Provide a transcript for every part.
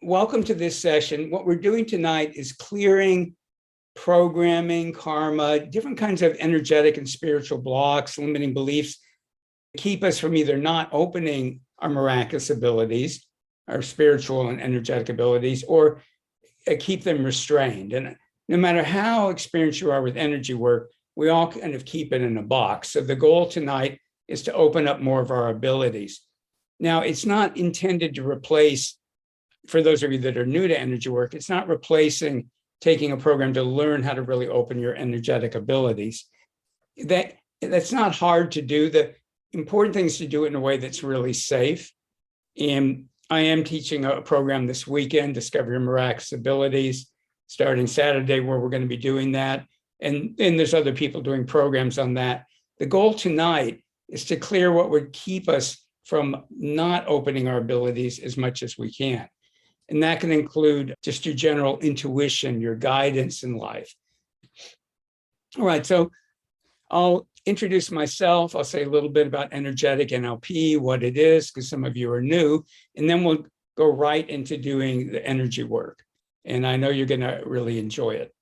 welcome to this session. What we're doing tonight is clearing programming, karma, different kinds of energetic and spiritual blocks, limiting beliefs, keep us from either not opening our miraculous abilities, our spiritual and energetic abilities, or keep them restrained. And no matter how experienced you are with energy work, we all kind of keep it in a box. So the goal tonight is to open up more of our abilities. Now, it's not intended to replace, for those of you that are new to energy work, it's not replacing taking a program to learn how to really open your energetic abilities. That's not hard to do. The important thing is to do it in a way that's really safe. And I am teaching a program this weekend, Discover Your Miraculous Abilities, starting Saturday, where we're going to be doing that. And there's other people doing programs on that. The goal tonight is to clear what would keep us from not opening our abilities as much as we can. And that can include just your general intuition, your guidance in life. All right, so I'll introduce myself. I'll say a little bit about Energetic NLP, what it is, because some of you are new, and then we'll go right into doing the energy work. And I know you're going to really enjoy it.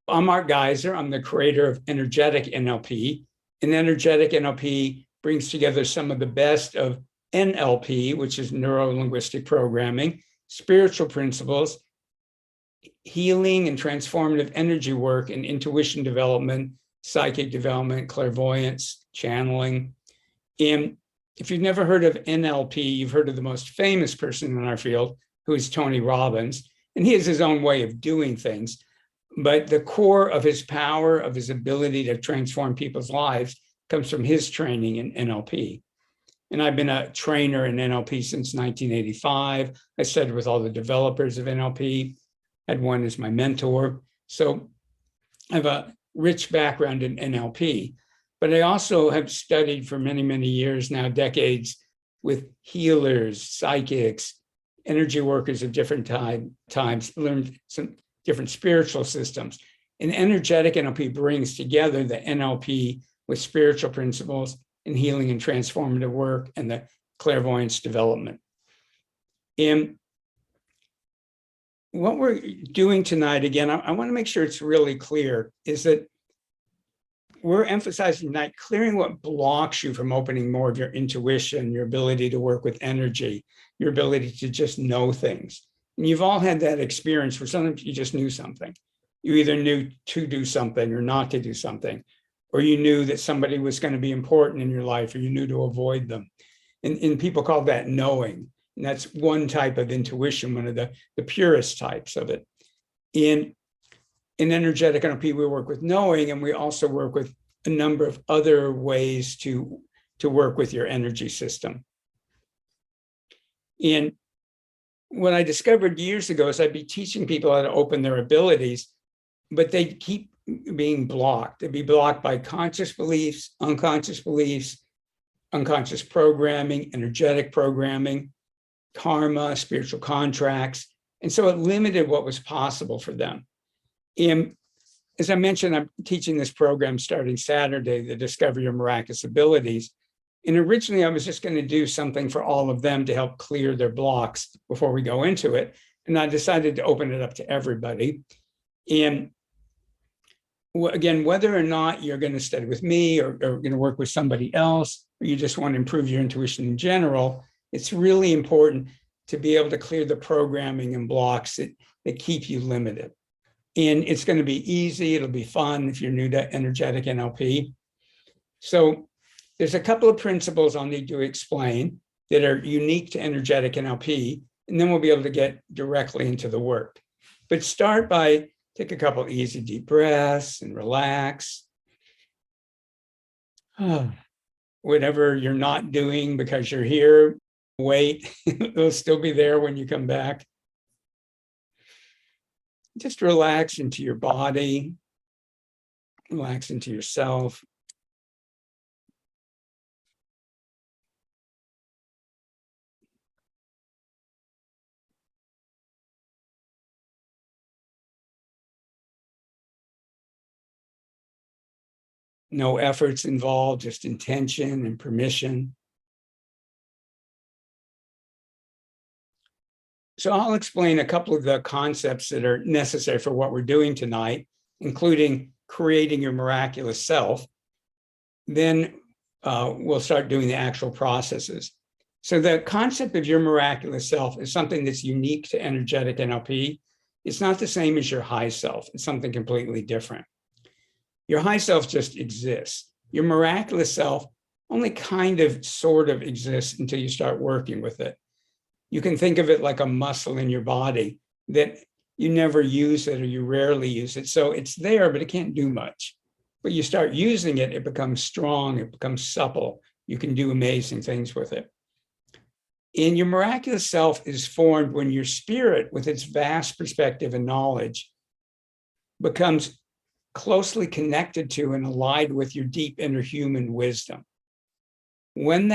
I'm Art Geiser. I'm the creator of Energetic NLP. And Energetic NLP brings together some of the best of NLP, which is neuro-linguistic programming, spiritual principles, healing and transformative energy work, and intuition development, psychic development, clairvoyance, channeling. And if you've never heard of NLP, you've heard of the most famous person in our field, who is Tony Robbins. And he has his own way of doing things. But the core of his power, of his ability to transform people's lives, comes from his training in NLP. And I've been a trainer in NLP since 1985. I studied with all the developers of NLP, had one as my mentor. So I have a rich background in NLP, but I also have studied for many, many years now, decades, with healers, psychics, energy workers of different times, learned some different spiritual systems. And Energetic NLP brings together the NLP with spiritual principles and healing and transformative work and the clairvoyance development. And what we're doing tonight, again, I want to make sure it's really clear, is that we're emphasizing tonight clearing what blocks you from opening more of your intuition, your ability to work with energy, your ability to just know things. And you've all had that experience where sometimes you just knew something. You either knew to do something or not to do something, or you knew that somebody was going to be important in your life, or you knew to avoid them. And people call that knowing. And that's one type of intuition, one of the purest types of it. In Energetic NLP, we work with knowing, and we also work with a number of other ways to work with your energy system. And what I discovered years ago is I'd be teaching people how to open their abilities, but they'd keep being blocked. They'd be blocked by conscious beliefs, unconscious programming, energetic programming, karma, spiritual contracts. And so it limited what was possible for them. And as I mentioned, I'm teaching this program starting Saturday, the Discover Your Miraculous Abilities. And originally I was just going to do something for all of them to help clear their blocks before we go into it. And I decided to open it up to everybody. And again, whether or not you're going to study with me or going to work with somebody else, or you just want to improve your intuition in general, it's really important to be able to clear the programming and blocks that keep you limited. And it's going to be easy. It'll be fun if you're new to Energetic NLP. So there's a couple of principles I'll need to explain that are unique to Energetic NLP, and then we'll be able to get directly into the work. But start by take a couple easy deep breaths and relax. Whatever you're not doing because you're here, wait. It'll still be there when you come back. Just relax into your body, relax into yourself. No efforts involved, just intention and permission. So I'll explain a couple of the concepts that are necessary for what we're doing tonight, including creating your miraculous self. Then we'll start doing the actual processes. So the concept of your miraculous self is something that's unique to energetic NLP. It's not the same as your high self. It's something completely different. Your high self just exists. Your miraculous self only kind of sort of exists until you start working with it. You can think of it like a muscle in your body that you never use it or you rarely use it. So it's there, but it can't do much. But you start using it, it becomes strong, it becomes supple. You can do amazing things with it. And your miraculous self is formed when your spirit, with its vast perspective and knowledge, becomes closely connected to and allied with your deep inner human wisdom. When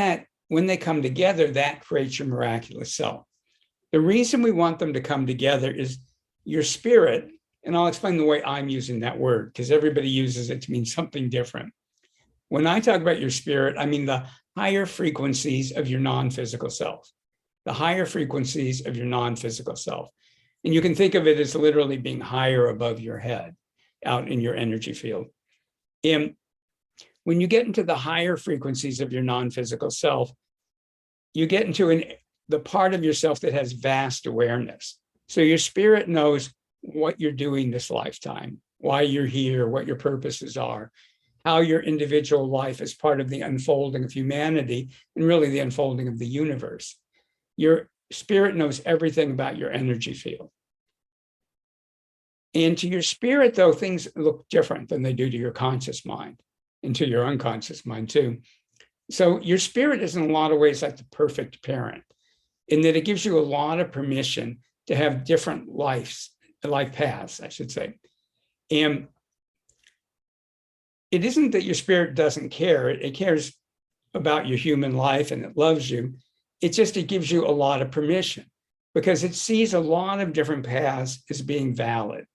they come together, that creates your miraculous self. The reason we want them to come together is your spirit, and I'll explain the way I'm using that word, because everybody uses it to mean something different. When I talk about your spirit, I mean the higher frequencies of your non-physical self, the higher frequencies of your non-physical self. And you can think of it as literally being higher above your head, out in your energy field. And when you get into the higher frequencies of your non-physical self, you get into the part of yourself that has vast awareness. So your spirit knows what you're doing this lifetime, why you're here, what your purposes are, how your individual life is part of the unfolding of humanity and really the unfolding of the universe. Your spirit knows everything about your energy field. And to your spirit, though, things look different than they do to your conscious mind and to your unconscious mind, too. So your spirit is in a lot of ways like the perfect parent, in that it gives you a lot of permission to have different life paths, I should say. And it isn't that your spirit doesn't care. It cares about your human life and it loves you. It gives you a lot of permission because it sees a lot of different paths as being valid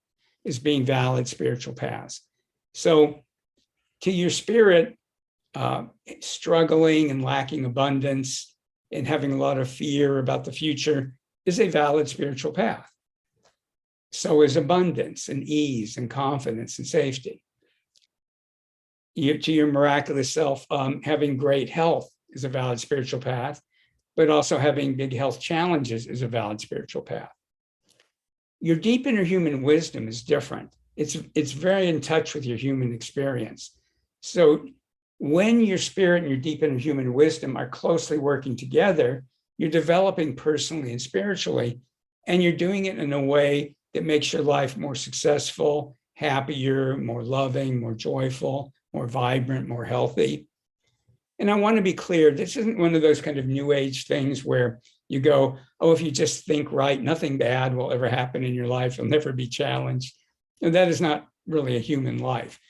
spiritual paths. So to your spirit, struggling and lacking abundance and having a lot of fear about the future is a valid spiritual path. So is abundance and ease and confidence and safety. To your miraculous self, having great health is a valid spiritual path, but also having big health challenges is a valid spiritual path. Your deep inner human wisdom is different. It's very in touch with your human experience. So when your spirit and your deep inner human wisdom are closely working together, you're developing personally and spiritually, and you're doing it in a way that makes your life more successful, happier, more loving, more joyful, more vibrant, more healthy. And I want to be clear, this isn't one of those kind of new age things where you go, oh, if you just think right, nothing bad will ever happen in your life. You'll never be challenged. And that is not really a human life.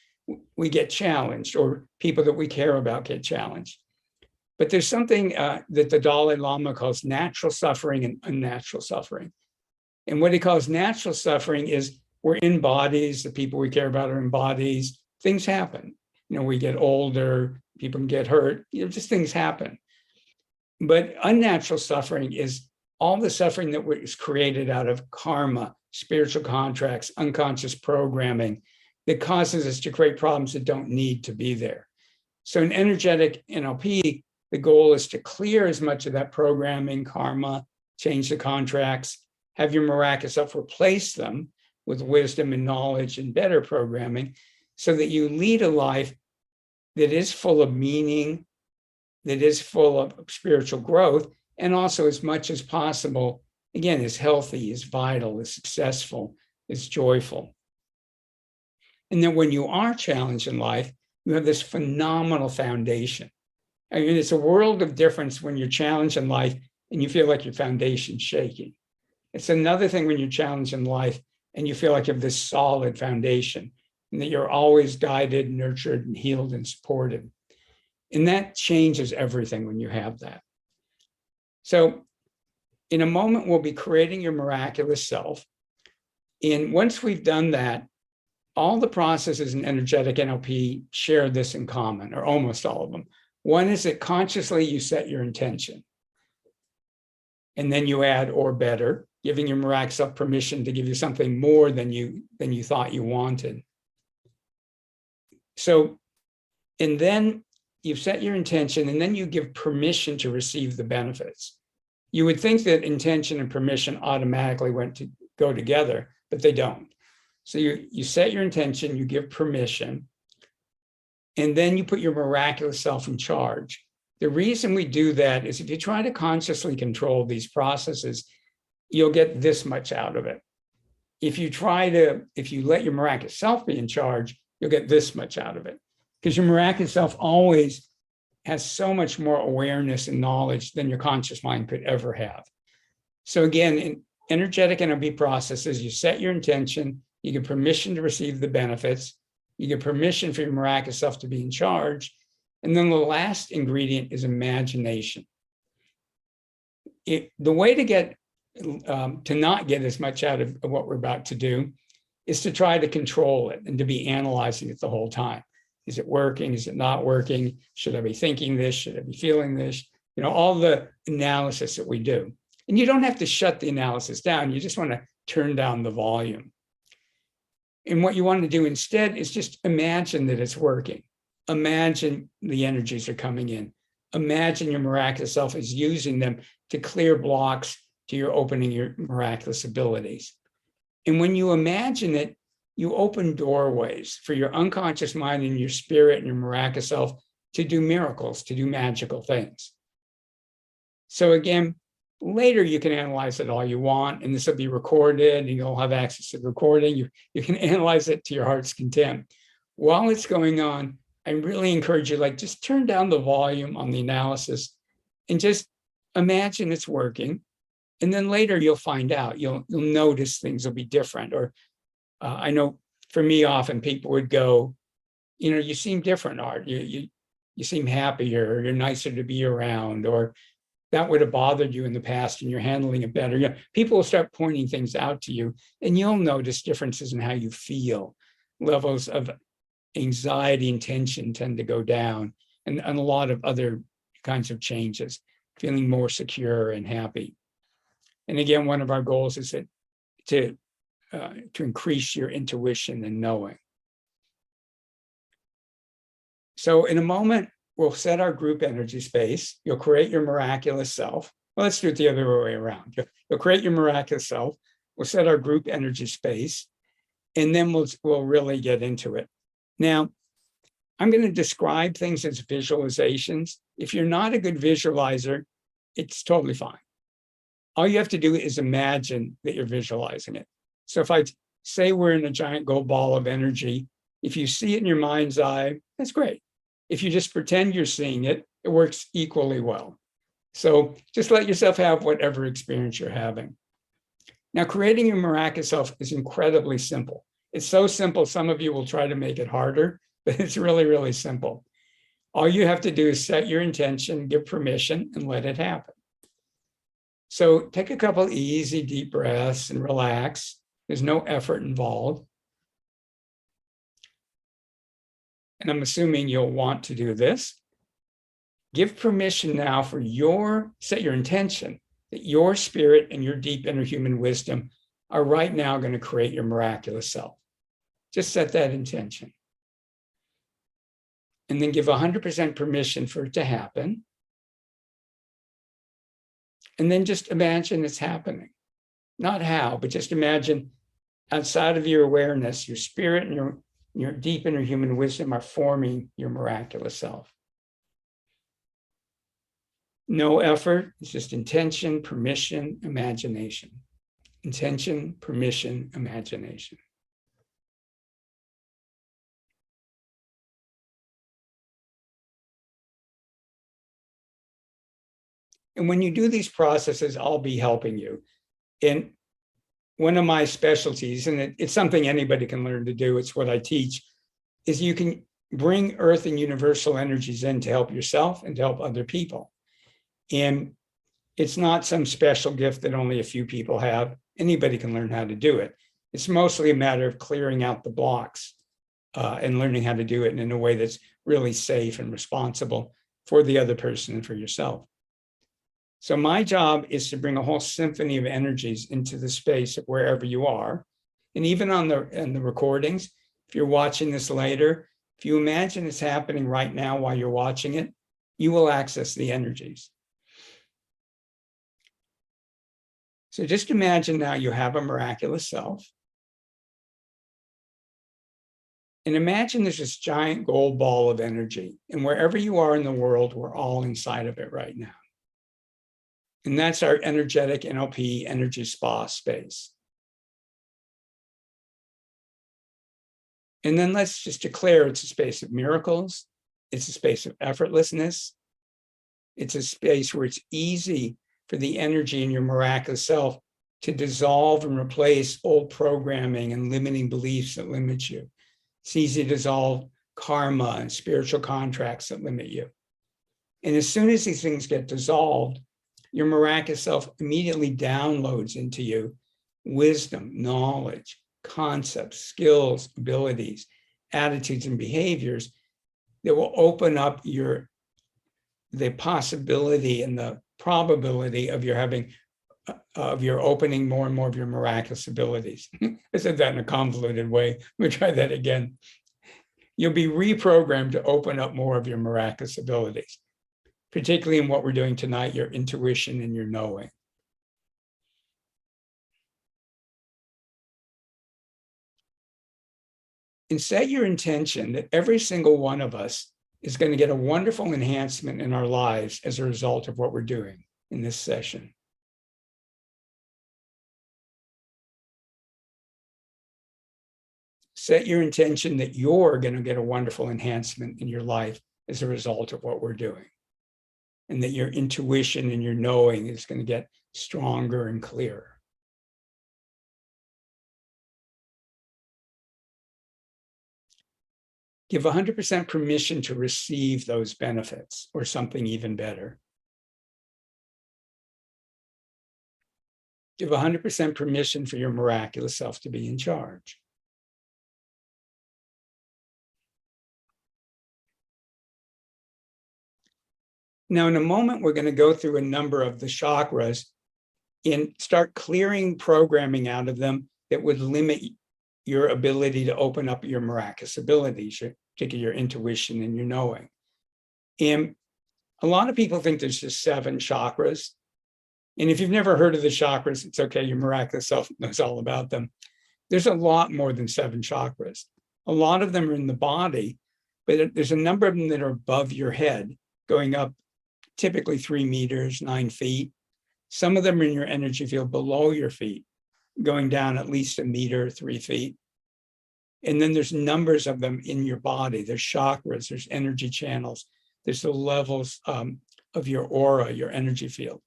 We get challenged, or people that we care about get challenged. But there's something that the Dalai Lama calls natural suffering and unnatural suffering. And what he calls natural suffering is we're in bodies, the people we care about are in bodies, things happen. We get older, people can get hurt, just things happen. But unnatural suffering is all the suffering that was created out of karma, spiritual contracts, unconscious programming that causes us to create problems that don't need to be there. So in energetic NLP, the goal is to clear as much of that programming, karma, change the contracts, have your miraculous self replace them with wisdom and knowledge and better programming so that you lead a life that is full of meaning, that is full of spiritual growth, and also as much as possible, again, is healthy, is vital, is successful, is joyful. And then when you are challenged in life, you have this phenomenal foundation. I mean, it's a world of difference when you're challenged in life and you feel like your foundation's shaking. It's another thing when you're challenged in life and you feel like you have this solid foundation and that you're always guided, nurtured, and healed and supported. And that changes everything when you have that. So in a moment, we'll be creating your miraculous self. And once we've done that, all the processes in energetic NLP share this in common, or almost all of them. One is that consciously you set your intention. And then you add or better. giving your miraculous self permission to give you something more than you thought you wanted. So, and then you've set your intention, and then you give permission to receive the benefits. You would think that intention and permission automatically went to go together, but they don't. So you set your intention, you give permission, and then you put your miraculous self in charge. The reason we do that is if you try to consciously control these processes, you'll get this much out of it. If you let your miraculous self be in charge, you'll get this much out of it. Because your miraculous self always has so much more awareness and knowledge than your conscious mind could ever have. So again, in energetic NLP processes, you set your intention, you give permission to receive the benefits, you give permission for your miraculous self to be in charge, and then the last ingredient is imagination. The way to get to not get as much out of what we're about to do is to try to control it and to be analyzing it the whole time. Is it working? Is it not working? Should I be thinking this? Should I be feeling this? All the analysis that we do. And you don't have to shut the analysis down. You just want to turn down the volume. And what you want to do instead is just imagine that it's working. Imagine the energies are coming in. Imagine your miraculous self is using them to clear blocks to your opening your miraculous abilities. And when you imagine it, you open doorways for your unconscious mind and your spirit and your miraculous self to do miracles, to do magical things. So again, later you can analyze it all you want, and this will be recorded, and you'll have access to the recording. You can analyze it to your heart's content. While it's going on, I really encourage you, just turn down the volume on the analysis and just imagine it's working. And then later you'll find out, you'll notice things will be different. Or I know for me, often people would go, you seem different, Art. You seem happier, or you're nicer to be around, or that would have bothered you in the past and you're handling it better. People will start pointing things out to you, and you'll notice differences in how you feel. Levels of anxiety and tension tend to go down, and a lot of other kinds of changes, feeling more secure and happy. And again, one of our goals is to increase your intuition and knowing. So in a moment, we'll set our group energy space. You'll create your miraculous self. Well, let's do it the other way around. You'll create your miraculous self. We'll set our group energy space, and then we'll really get into it. Now, I'm going to describe things as visualizations. If you're not a good visualizer, it's totally fine. All you have to do is imagine that you're visualizing it. So if I say we're in a giant gold ball of energy, if you see it in your mind's eye, that's great. If you just pretend you're seeing it, it works equally well. So just let yourself have whatever experience you're having. Now, creating your miraculous self is incredibly simple. It's so simple, some of you will try to make it harder, but it's really, really simple. All you have to do is set your intention, give permission, and let it happen. So take a couple easy, deep breaths and relax. There's no effort involved. And I'm assuming you'll want to do this. Give permission now set your intention that your spirit and your deep inner human wisdom are right now going to create your miraculous self. Just set that intention. And then give 100% permission for it to happen. And then just imagine it's happening. Not how, but just imagine outside of your awareness, your spirit and your deep inner human wisdom are forming your miraculous self. No effort, it's just intention, permission, imagination. Intention, permission, imagination. And when you do these processes, I'll be helping you. And one of my specialties, and it's something anybody can learn to do, it's what I teach, is you can bring earth and universal energies in to help yourself and to help other people. And it's not some special gift that only a few people have. Anybody can learn how to do it. It's mostly a matter of clearing out the blocks and learning how to do it in a way that's really safe and responsible for the other person and for yourself. So my job is to bring a whole symphony of energies into the space of wherever you are. And even on the recordings, if you're watching this later, if you imagine it's happening right now while you're watching it, you will access the energies. So just imagine now you have a miraculous self. And imagine there's this giant gold ball of energy. And wherever you are in the world, we're all inside of it right now. And that's our energetic NLP energy spa space. And then let's just declare it's a space of miracles. It's a space of effortlessness. It's a space where it's easy for the energy in your miraculous self to dissolve and replace old programming and limiting beliefs that limit you. It's easy to dissolve karma and spiritual contracts that limit you. And as soon as these things get dissolved, your miraculous self immediately downloads into you wisdom, knowledge, concepts, skills, abilities, attitudes, and behaviors that will open up the possibility and the probability of your opening more and more of your miraculous abilities. I said that in a convoluted way. Let me try that again. You'll be reprogrammed to open up more of your miraculous abilities, particularly in what we're doing tonight, your intuition and your knowing. And set your intention that every single one of us is going to get a wonderful enhancement in our lives as a result of what we're doing in this session. Set your intention that you're going to get a wonderful enhancement in your life as a result of what we're doing. And that your intuition and your knowing is going to get stronger and clearer. Give 100% permission to receive those benefits or something even better. Give 100% permission for your miraculous self to be in charge. Now, in a moment, we're going to go through a number of the chakras and start clearing programming out of them that would limit your ability to open up your miraculous abilities, particularly your intuition and your knowing. And a lot of people think there's just 7 chakras. And if you've never heard of the chakras, it's okay, your miraculous self knows all about them. There's a lot more than 7 chakras. A lot of them are in the body, but there's a number of them that are above your head, going up typically 3 meters, 9 feet. Some of them are in your energy field below your feet, going down at least 1 meter, 3 feet. And then there's numbers of them in your body. There's chakras, there's energy channels, there's the levels of your aura, your energy field.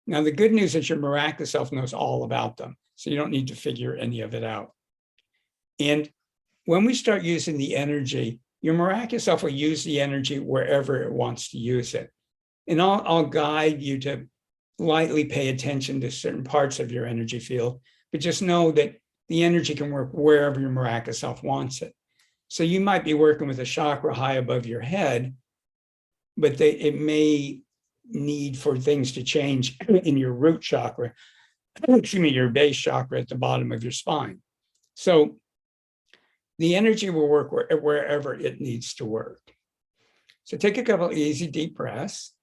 Now, the good news is your miraculous self knows all about them, so you don't need to figure any of it out. And when we start using the energy, your miraculous self will use the energy wherever it wants to use it. And I'll guide you to lightly pay attention to certain parts of your energy field, but just know that the energy can work wherever your miraculous self wants it. So you might be working with a chakra high above your head, but it may need for things to change in your root chakra, your base chakra at the bottom of your spine. So the energy will work wherever it needs to work. So take a couple of easy, deep breaths.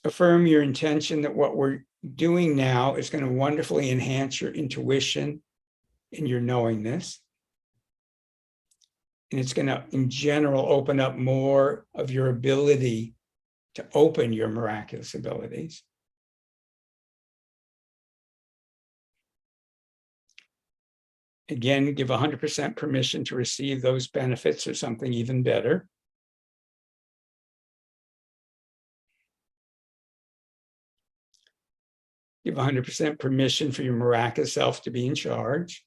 Affirm your intention that what we're doing now is going to wonderfully enhance your intuition and your knowingness. And it's going to, in general, open up more of your ability to open your miraculous abilities. Again, give 100% permission to receive those benefits or something even better. Give 100% permission for your miraculous self to be in charge.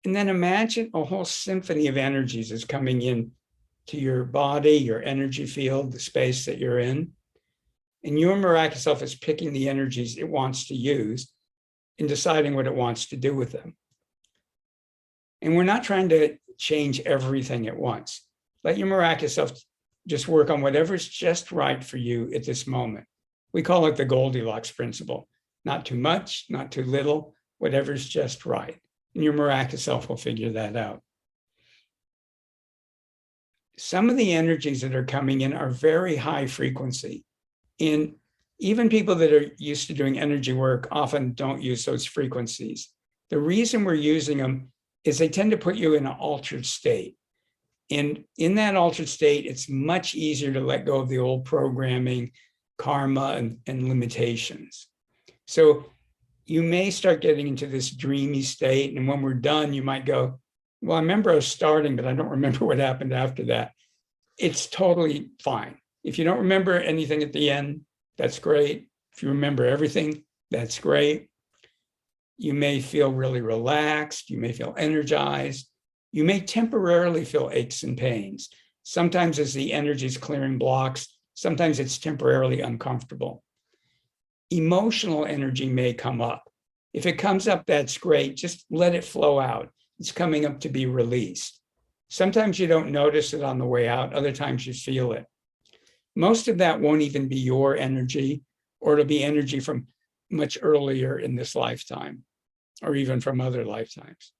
And then imagine a whole symphony of energies is coming in to your body, your energy field, the space that you're in. And your miraculous self is picking the energies it wants to use and deciding what it wants to do with them. And we're not trying to change everything at once. Let your miraculous self just work on whatever's just right for you at this moment. We call it the Goldilocks principle. Not too much, not too little, whatever's just right. And your miraculous self will figure that out. Some of the energies that are coming in are very high frequency. And even people that are used to doing energy work often don't use those frequencies. The reason we're using them is they tend to put you in an altered state. And in that altered state, it's much easier to let go of the old programming, karma, and limitations. So you may start getting into this dreamy state. And when we're done, you might go, well, I remember I was starting, but I don't remember what happened after that. It's totally fine. If you don't remember anything at the end, that's great. If you remember everything, that's great. You may feel really relaxed. You may feel energized. You may temporarily feel aches and pains. Sometimes as the energy is clearing blocks, sometimes it's temporarily uncomfortable. Emotional energy may come up. If it comes up, that's great. Just let it flow out. It's coming up to be released. Sometimes you don't notice it on the way out. Other times you feel it. Most of that won't even be your energy, or it'll be energy from much earlier in this lifetime, or even from other lifetimes.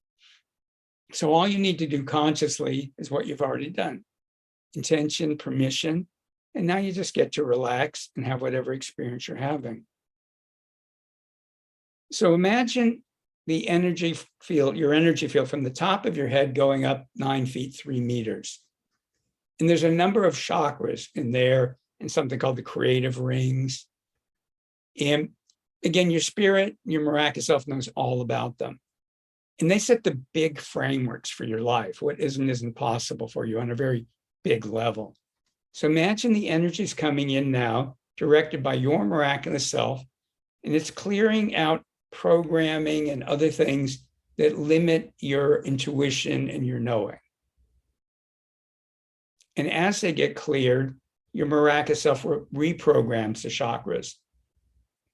So all you need to do consciously is what you've already done. Intention, permission, and now you just get to relax and have whatever experience you're having. So imagine the energy field, your energy field from the top of your head going up 9 feet, 3 meters. And there's a number of chakras in there and something called the creative rings. And again, your spirit, your miraculous self knows all about them. And they set the big frameworks for your life. What isn't possible for you on a very big level. So imagine the energies coming in now, directed by your miraculous self, and it's clearing out programming and other things that limit your intuition and your knowing. And as they get cleared, your miraculous self reprograms the chakras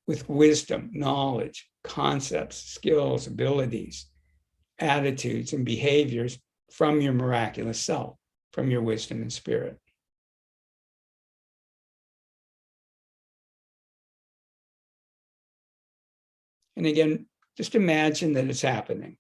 with wisdom, knowledge, concepts, skills, abilities, attitudes, and behaviors from your miraculous self, from your wisdom and spirit. And again, just imagine that it's happening.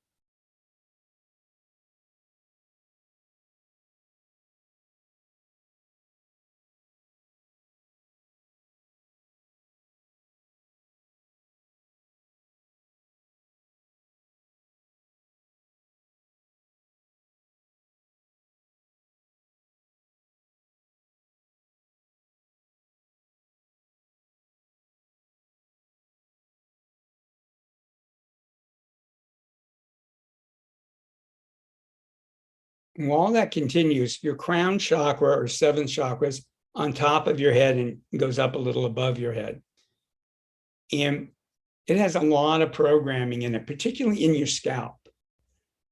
And while that continues, your crown chakra or 7 chakras on top of your head and goes up a little above your head. And it has a lot of programming in it, particularly in your scalp.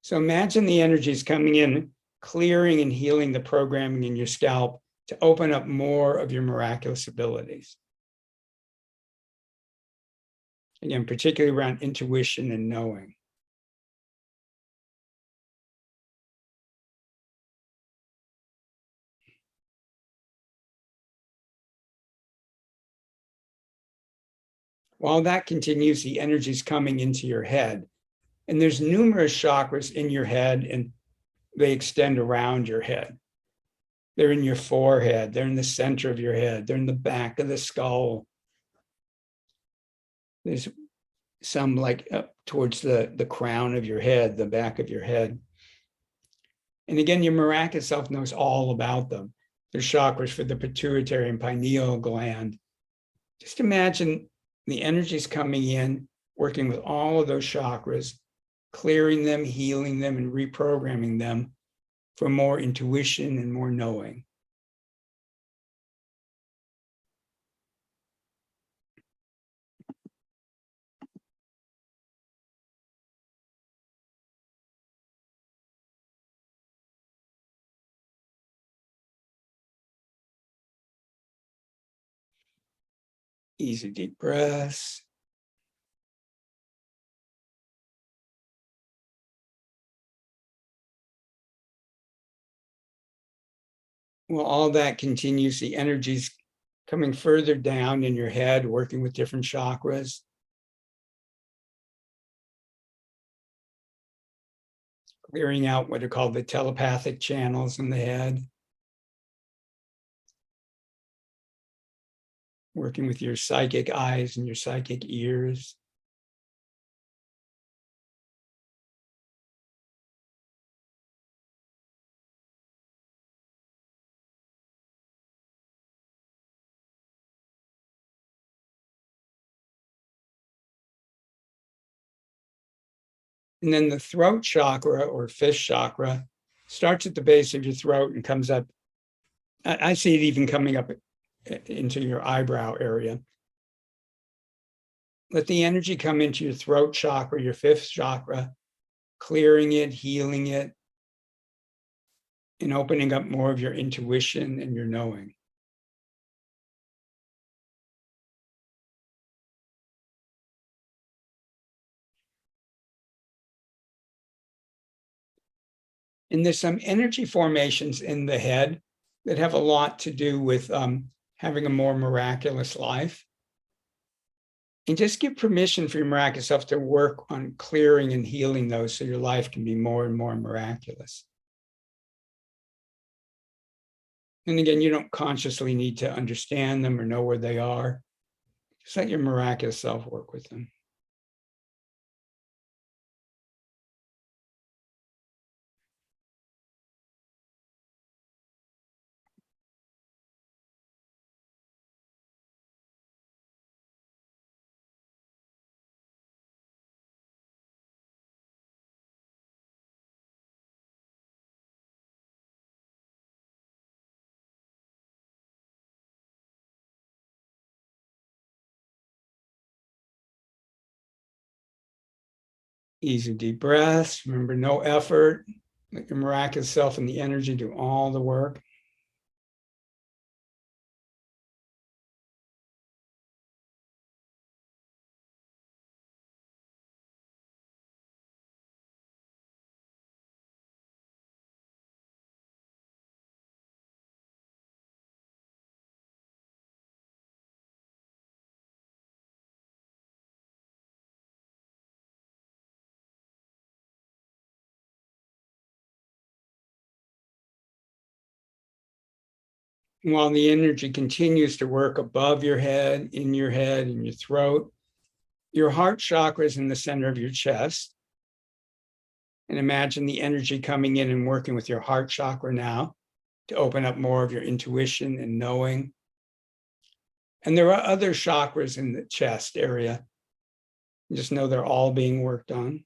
So imagine the energies coming in, clearing and healing the programming in your scalp to open up more of your miraculous abilities. Again, particularly around intuition and knowing. While that continues, the energy is coming into your head. And there's numerous chakras in your head, and they extend around your head. They're in your forehead. They're in the center of your head. They're in the back of the skull. There's some like up towards the crown of your head, the back of your head. And again, your miraculous self knows all about them. There's chakras for the pituitary and pineal gland. Just imagine the energies coming in, working with all of those chakras, clearing them, healing them, and reprogramming them for more intuition and more knowing. Easy deep breaths. Well, all that continues, the energy's coming further down in your head, working with different chakras. Clearing out what are called the telepathic channels in the head. Working with your psychic eyes and your psychic ears. And then the throat chakra or fifth chakra starts at the base of your throat and comes up. I see it even coming up into your eyebrow area. Let the energy come into your throat chakra, your fifth chakra, clearing it, healing it, and opening up more of your intuition and your knowing. And there's some energy formations in the head that have a lot to do with having a more miraculous life. And just give permission for your miraculous self to work on clearing and healing those so your life can be more and more miraculous. And again, you don't consciously need to understand them or know where they are. Just let your miraculous self work with them. Easy deep breaths. Remember, no effort. Let your miraculous self and the energy do all the work. While the energy continues to work above your head, in your throat, your heart chakra is in the center of your chest. And imagine the energy coming in and working with your heart chakra now to open up more of your intuition and knowing. And there are other chakras in the chest area. Just know they're all being worked on.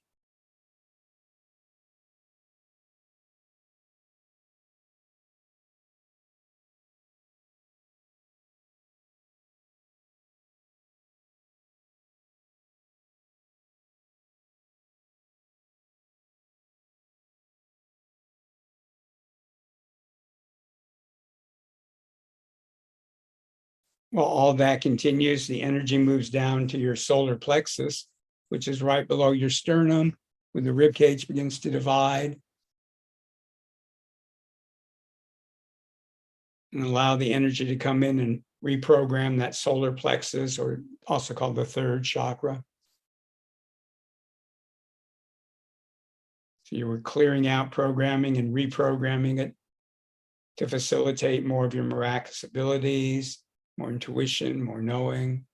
While all that continues, the energy moves down to your solar plexus, which is right below your sternum, where the rib cage begins to divide. And allow the energy to come in and reprogram that solar plexus, or also called the third chakra. So you were clearing out programming and reprogramming it to facilitate more of your miraculous abilities, more intuition, more knowing.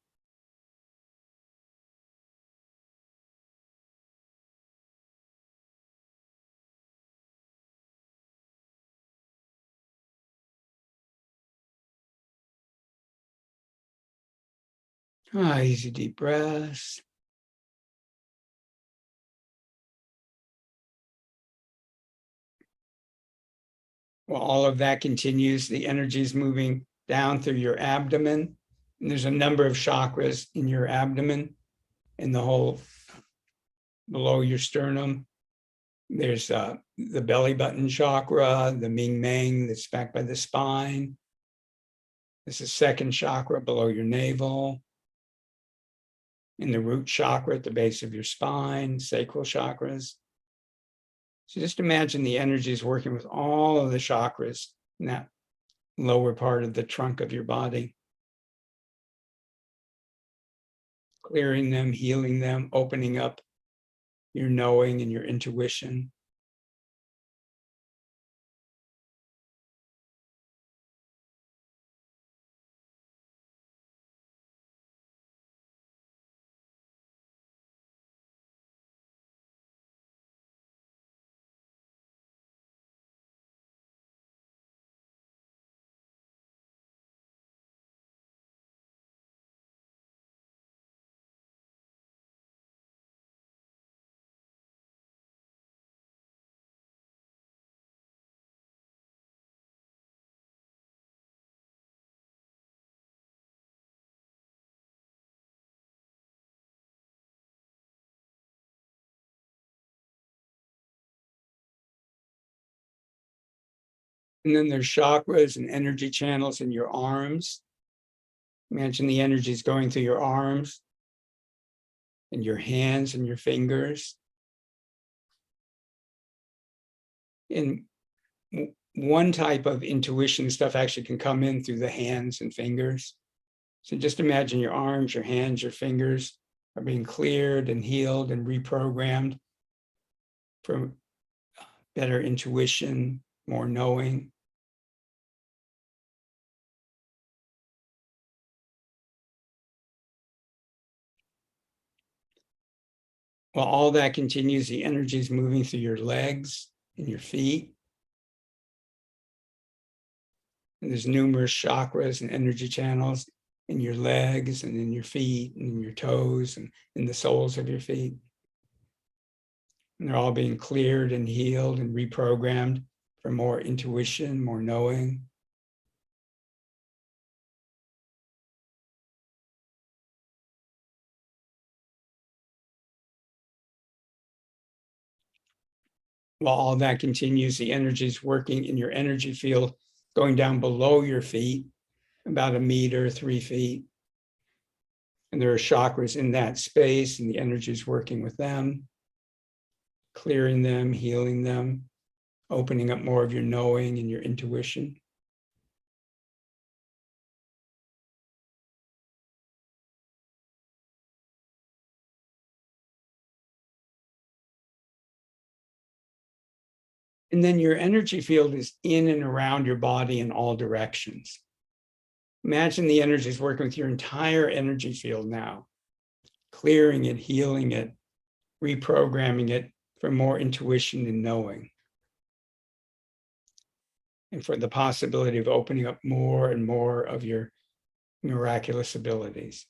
Easy deep breaths. While all of that continues, the energy is moving down through your abdomen. And there's a number of chakras in your abdomen, in the whole below your sternum. There's the belly button chakra, the Ming Meng that's back by the spine. This is second chakra below your navel. In the root chakra at the base of your spine, sacral chakras. So just imagine the energy is working with all of the chakras now lower part of the trunk of your body, clearing them, healing them, opening up your knowing and your intuition. And then there's chakras and energy channels in your arms. Imagine the energies going through your arms and your hands and your fingers. And one type of intuition stuff actually can come in through the hands and fingers. So just imagine your arms, your hands, your fingers are being cleared and healed and reprogrammed for better intuition, more knowing. While all that continues, the energy is moving through your legs and your feet. And there's numerous chakras and energy channels in your legs and in your feet and in your toes and in the soles of your feet. And they're all being cleared and healed and reprogrammed for more intuition, more knowing. While all that continues, the energy is working in your energy field, going down below your feet, about 1 meter, 3 feet. And there are chakras in that space, and the energy is working with them, clearing them, healing them, opening up more of your knowing and your intuition. And then your energy field is in and around your body in all directions. Imagine the energy is working with your entire energy field now, clearing it, healing it, reprogramming it for more intuition and knowing. And for the possibility of opening up more and more of your miraculous abilities.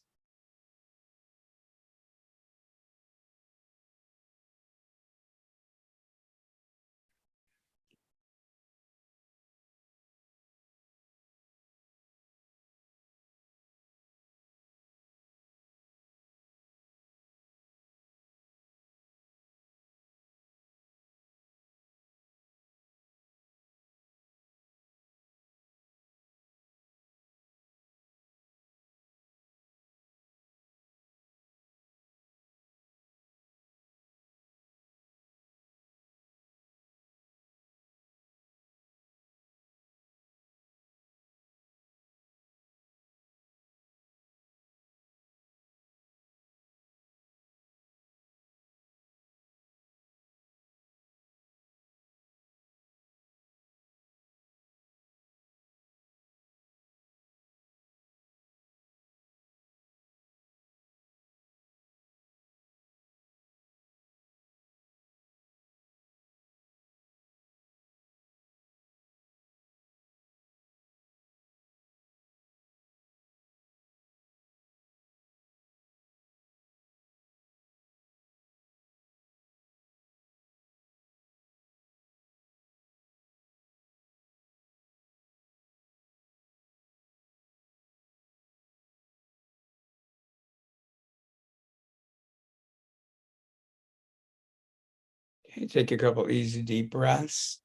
Okay, take a couple easy deep breaths.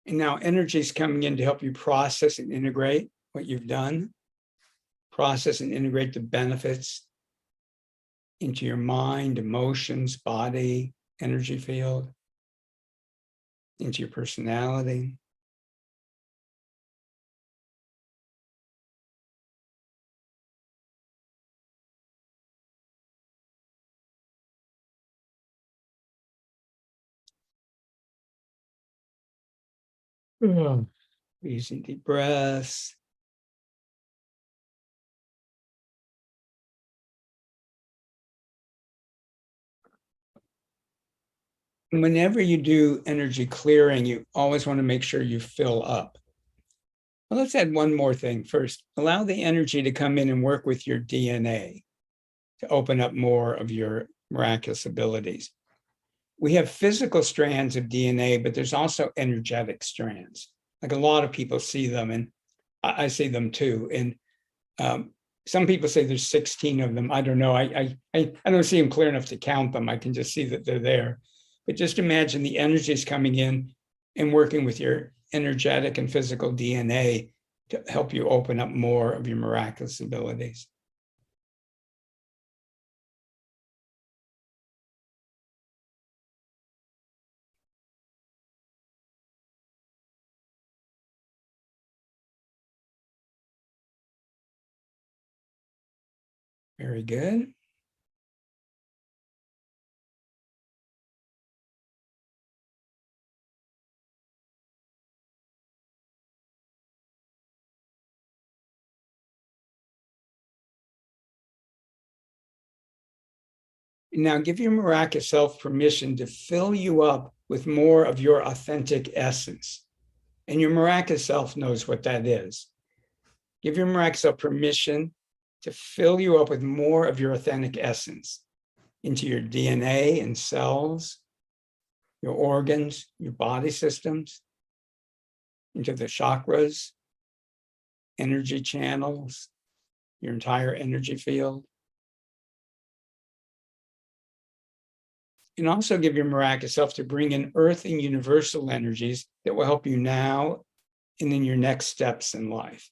And now energy is coming in to help you process and integrate what you've done. Process and integrate the benefits into your mind, emotions, body, energy field, into your personality. Easy deep breaths. Whenever you do energy clearing, you always want to make sure you fill up. Well, let's add one more thing first. Allow the energy to come in and work with your DNA to open up more of your miraculous abilities. We have physical strands of DNA, but there's also energetic strands. Like a lot of people see them, and I see them too. And some people say there's 16 of them. I don't know. I don't see them clear enough to count them. I can just see that they're there. But just imagine the energy is coming in and working with your energetic and physical DNA to help you open up more of your miraculous abilities. Very good. Now give your miraculous self permission to fill you up with more of your authentic essence. And your miraculous self knows what that is. Give your miraculous self permission to fill you up with more of your authentic essence into your DNA and cells, your organs, your body systems, into the chakras, energy channels, your entire energy field. And also give your miraculous self to bring in earth and universal energies that will help you now and in your next steps in life.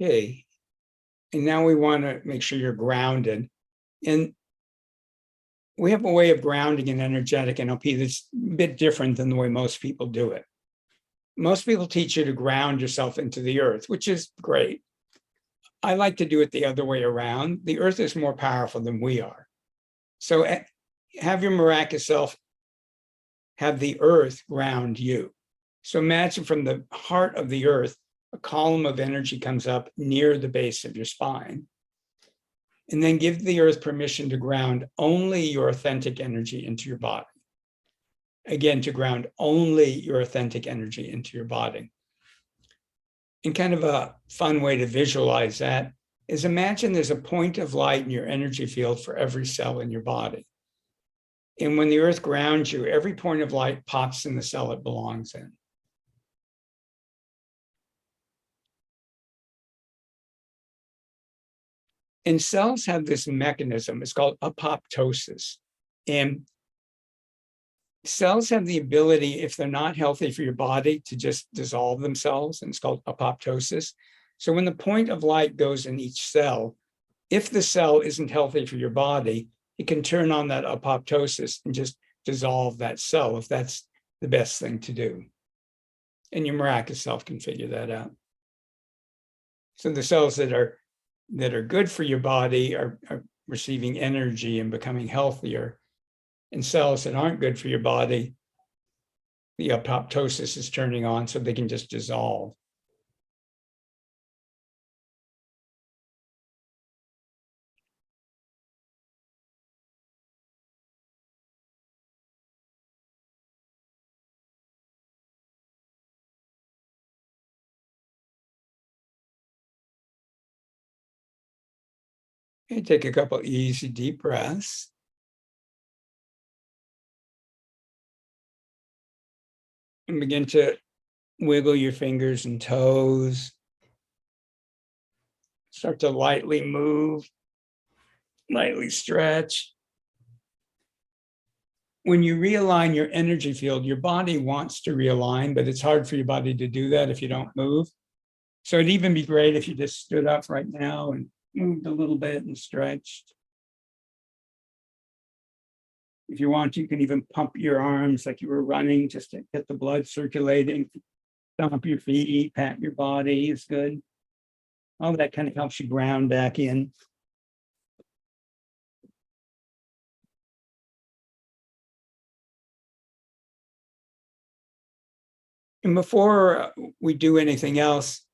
Okay. And now we want to make sure you're grounded. And we have a way of grounding in energetic NLP that's a bit different than the way most people do it. Most people teach you to ground yourself into the earth, which is great. I like to do it the other way around. The earth is more powerful than we are. So have your miraculous self have the earth ground you. So imagine from the heart of the earth, a column of energy comes up near the base of your spine. And then give the earth permission to ground only your authentic energy into your body. Again, to ground only your authentic energy into your body. And kind of a fun way to visualize that is imagine there's a point of light in your energy field for every cell in your body. And when the earth grounds you, every point of light pops in the cell it belongs in. And cells have this mechanism, it's called apoptosis. And cells have the ability, if they're not healthy for your body, to just dissolve themselves, and it's called apoptosis. So when the point of light goes in each cell, if the cell isn't healthy for your body, it can turn on that apoptosis and just dissolve that cell if that's the best thing to do. And your miraculous self can figure that out. So the cells that are good for your body are receiving energy and becoming healthier. And cells that aren't good for your body, the apoptosis is turning on so they can just dissolve. Okay, take a couple easy deep breaths. And begin to wiggle your fingers and toes. Start to lightly move, lightly stretch. when you realign your energy field, your body wants to realign, but it's hard for your body to do that if you don't move. So it'd even be great if you just stood up right now and moved a little bit and stretched. If you want, you can even pump your arms like you were running just to get the blood circulating. Stomp your feet, pat your body is good. All that kind of helps you ground back in. And before we do anything else,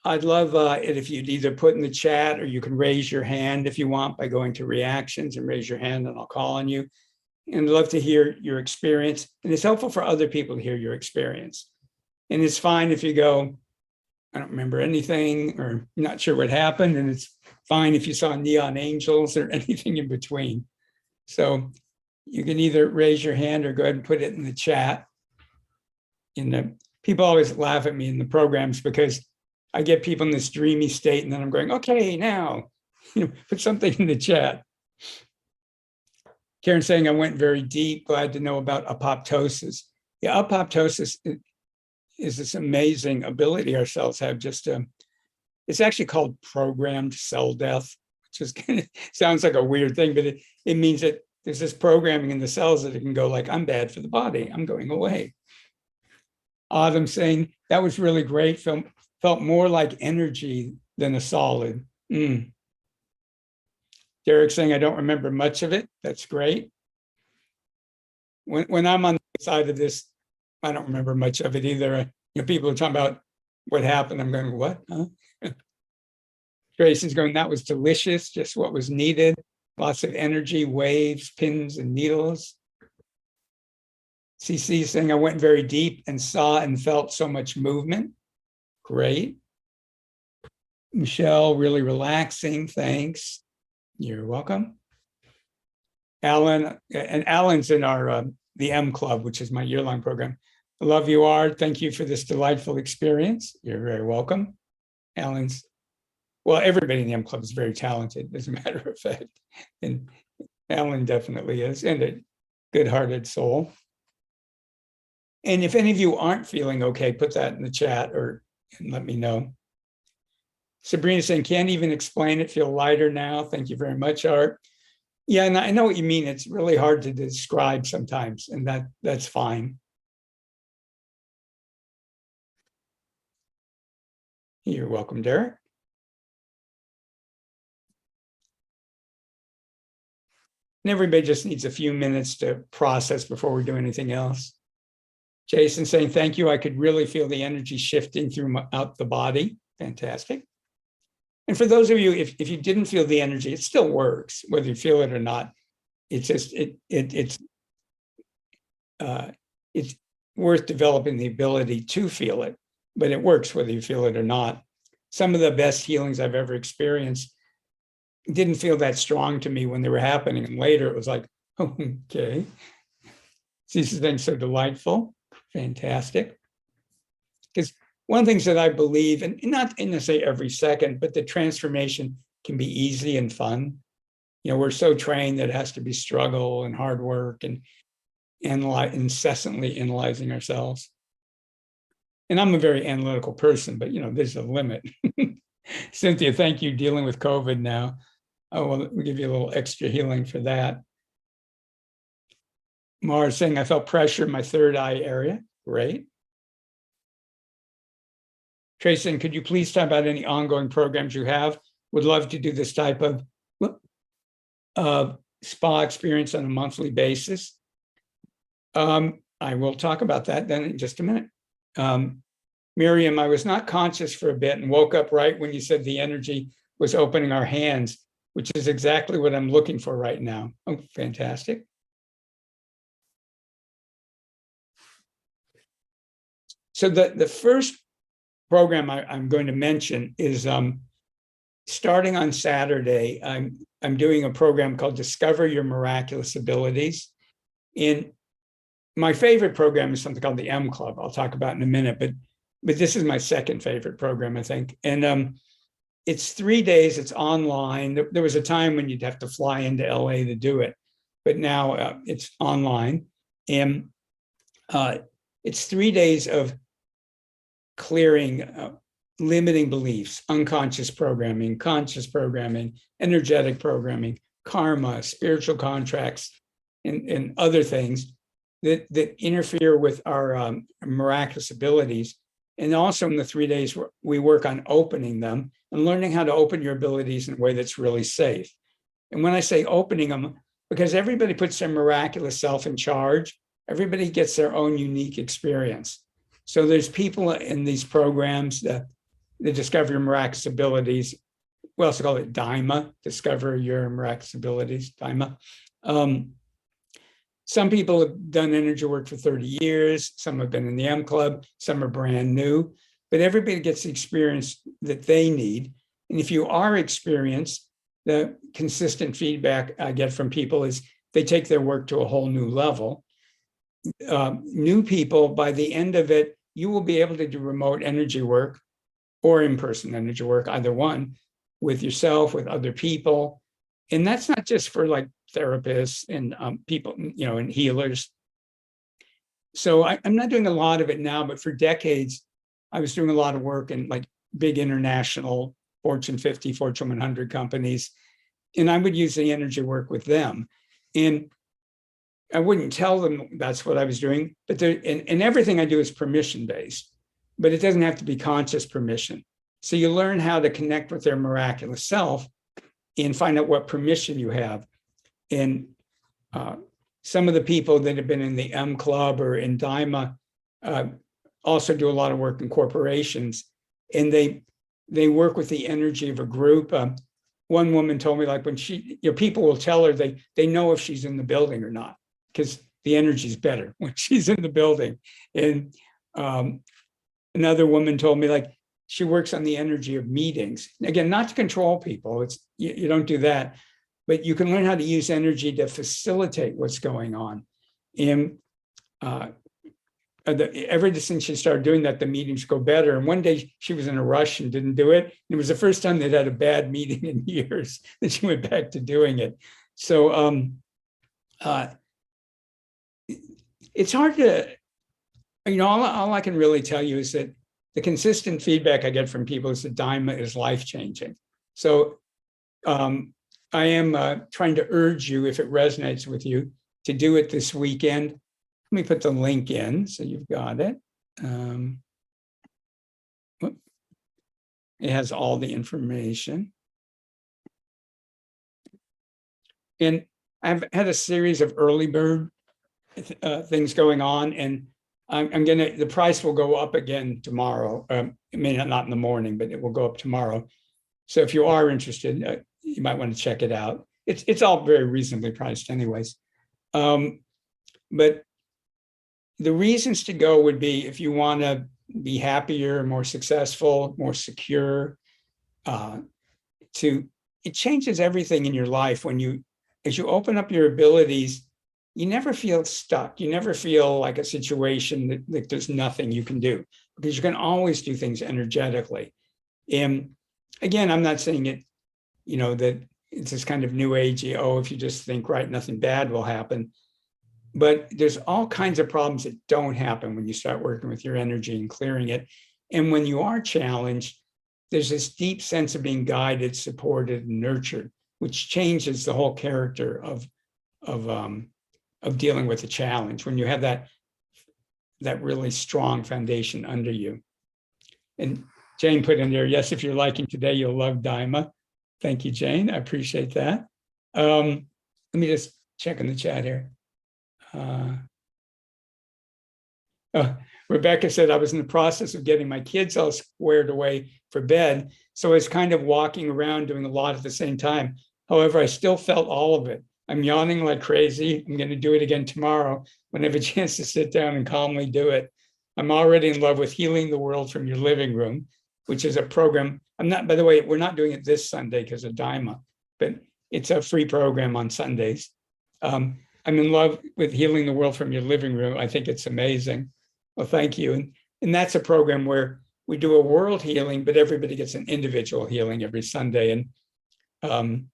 I'd love it if you'd either put in the chat, or you can raise your hand if you want by going to reactions and raise your hand and I'll call on you. And I'd love to hear your experience. And it's helpful for other people to hear your experience. And it's fine if you go, I don't remember anything, or not sure what happened. And it's fine if you saw neon angels or anything in between. So you can either raise your hand or go ahead and put it in the chat. People always laugh at me in the programs because I get people in this dreamy state and then I'm going, okay, now, put something in the chat. Karen's saying I went very deep, glad to know about apoptosis. Yeah, apoptosis is this amazing ability our cells have it's actually called programmed cell death, which is kind of sounds like a weird thing, but it means that there's this programming in the cells that it can go like, I'm bad for the body, I'm going away. Autumn saying that was really great, felt more like energy than a solid. Derek saying I don't remember much of it. That's great. When I'm on the side of this, I don't remember much of it either. People are talking about what happened. I'm going, what? Huh? Grayson's going, that was delicious, just what was needed. Lots of energy, waves, pins, and needles. CC saying I went very deep and saw and felt so much movement. Great. Michelle, really relaxing. Thanks. You're welcome. Alan, and Alan's in our the M Club, which is my year-long program. I love you, Art. Thank you for this delightful experience. You're very welcome. Well, everybody in the M Club is very talented, as a matter of fact. And Alan definitely is, and a good-hearted soul. And if any of you aren't feeling okay, put that in the chat and let me know. Sabrina saying, can't even explain it, feel lighter now. Thank you very much, Art. Yeah, and I know what you mean. It's really hard to describe sometimes, and that's fine. You're welcome, Derek. And everybody just needs a few minutes to process before we do anything else. Jason saying, thank you. I could really feel the energy shifting throughout the body. Fantastic. And for those of you, if you didn't feel the energy, it still works, whether you feel it or not. It's just, it's worth developing the ability to feel it, but it works whether you feel it or not. Some of the best healings I've ever experienced didn't feel that strong to me when they were happening. And later it was like, oh, okay. These things so delightful. Fantastic. Because one of the things that I believe, and not in to say every second, but the transformation can be easy and fun. We're so trained that it has to be struggle and hard work and incessantly analyzing ourselves. And I'm a very analytical person, but there's a limit. Cynthia, thank you, dealing with COVID now. Oh, well, we'll give you a little extra healing for that. Mars saying, I felt pressure in my third eye area. Great. Tracy, could you please talk about any ongoing programs you have? Would love to do this type of spa experience on a monthly basis. I will talk about that then in just a minute. Miriam, I was not conscious for a bit and woke up right when you said the energy was opening our hands, which is exactly what I'm looking for right now. Oh, fantastic. So the first program I'm going to mention is starting on Saturday. I'm doing a program called Discover Your Miraculous Abilities. And my favorite program is something called the M Club. I'll talk about in a minute, but this is my second favorite program, I think. And it's 3 days, it's online. There was a time when you'd have to fly into LA to do it. but now it's online. And it's 3 days of clearing limiting beliefs, unconscious programming, conscious programming, energetic programming, karma, spiritual contracts, and other things that interfere with our miraculous abilities. And also in the 3 days, we work on opening them and learning how to open your abilities in a way that's really safe. And when I say opening them, because everybody puts their miraculous self in charge, everybody gets their own unique experience. So there's people in these programs that discover your miraculous abilities. We also call it Daima, discover your miraculous abilities, Daima. Some people have done energy work for 30 years. Some have been in the M Club. Some are brand new. But everybody gets the experience that they need. And if you are experienced, the consistent feedback I get from people is they take their work to a whole new level. New people, by the end of it, you will be able to do remote energy work or in-person energy work, either one, with yourself, with other people. And that's not just for like therapists and people, and healers. So I'm not doing a lot of it now, but for decades, I was doing a lot of work in like big international Fortune 50, Fortune 100 companies. And I would use the energy work with them. And I wouldn't tell them that's what I was doing, but and everything I do is permission-based, but it doesn't have to be conscious permission. So you learn how to connect with their miraculous self and find out what permission you have. And some of the people that have been in the M Club or in Daima also do a lot of work in corporations, and they work with the energy of a group. One woman told me, like, when people will tell her they know if she's in the building or not, because the energy is better when she's in the building. And another woman told me, like, she works on the energy of meetings. Again, not to control people. You don't do that, but you can learn how to use energy to facilitate what's going on. And ever since she started doing that, the meetings go better. And one day she was in a rush and didn't do it. It was the first time they'd had a bad meeting in years that she went back to doing it. So it's hard to, all I can really tell you is that the consistent feedback I get from people is that Daima is life-changing. So I am trying to urge you, if it resonates with you, to do it this weekend. Let me put the link in so you've got it. It has all the information. And I've had a series of early bird things going on, and the price will go up again tomorrow. It may not in the morning, but it will go up tomorrow. So if you are interested, you might want to check it out. It's all very reasonably priced anyways. But the reasons to go would be if you want to be happier, more successful, more secure. It changes everything in your life as you open up your abilities. You never feel stuck. You never feel like a situation that there's nothing you can do, because you can always do things energetically. And again, I'm not saying it, that it's this kind of new agey, if you just think right, nothing bad will happen. But there's all kinds of problems that don't happen when you start working with your energy and clearing it. And when you are challenged, there's this deep sense of being guided, supported, and nurtured, which changes the whole character of dealing with a challenge, when you have that really strong foundation under you. And Jane put in there, yes, if you're liking today, you'll love Daima. Thank you, Jane. I appreciate that. Let me just check in the chat here. Rebecca said, I was in the process of getting my kids all squared away for bed, so I was kind of walking around doing a lot at the same time. However, I still felt all of it. I'm yawning like crazy. I'm going to do it again tomorrow when I have a chance to sit down and calmly do it. I'm already in love with Healing the World from Your Living Room, which is a program. By the way, we're not doing it this Sunday because of Daima, but it's a free program on Sundays. I'm in love with Healing the World from Your Living Room. I think it's amazing. Well, thank you. And that's a program where we do a world healing, but everybody gets an individual healing every Sunday. And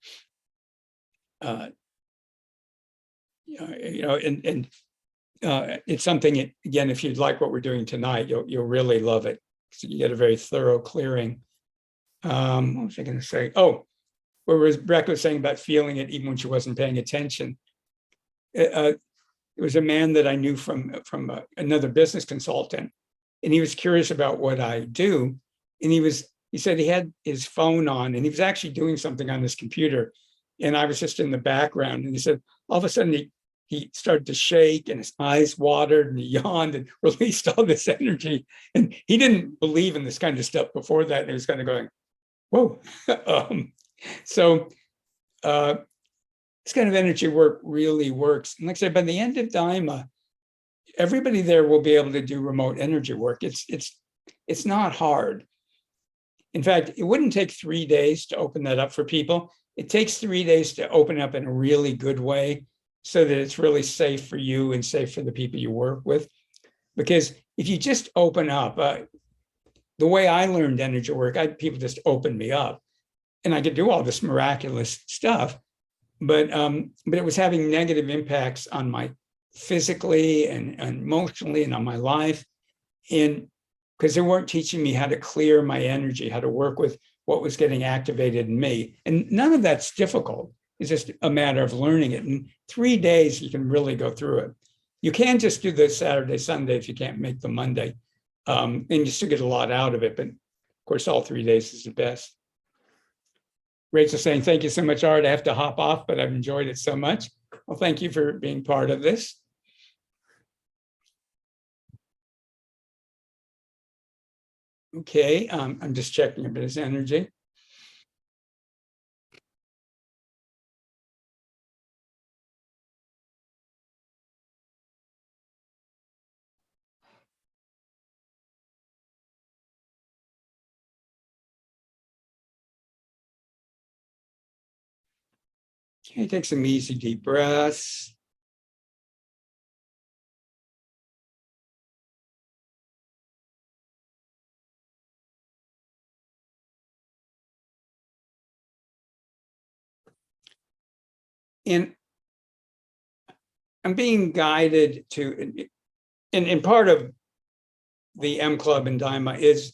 and it's something, again, if you'd like what we're doing tonight, you'll really love it. So you get a very thorough clearing. What was I going to say? Oh, where Rebecca was saying about feeling it even when she wasn't paying attention. It was a man that I knew from another business consultant, and he was curious about what I do. And he said he had his phone on, and he was actually doing something on his computer, and I was just in the background. And he said all of a sudden he started to shake, and his eyes watered, and he yawned and released all this energy. And he didn't believe in this kind of stuff before that. And he was kind of going, whoa. So this kind of energy work really works. And like I said, by the end of Daima, everybody there will be able to do remote energy work. It's not hard. In fact, it wouldn't take 3 days to open that up for people. It takes 3 days to open up in a really good way so that it's really safe for you and safe for the people you work with. Because if you just open up, the way I learned energy work, people just opened me up, and I could do all this miraculous stuff, but it was having negative impacts on my physically and emotionally and on my life, and because they weren't teaching me how to clear my energy, how to work with what was getting activated in me. And none of that's difficult. It's just a matter of learning it. In 3 days, you can really go through it. You can just do the Saturday, Sunday if you can't make the Monday, and you still get a lot out of it. But of course, all 3 days is the best. Rachel's saying, thank you so much, Art. I have to hop off, but I've enjoyed it so much. Well, thank you for being part of this. Okay, I'm just checking a bit of his energy. Okay, take some easy deep breaths. And I'm being guided to, and part of the M Club and Daima is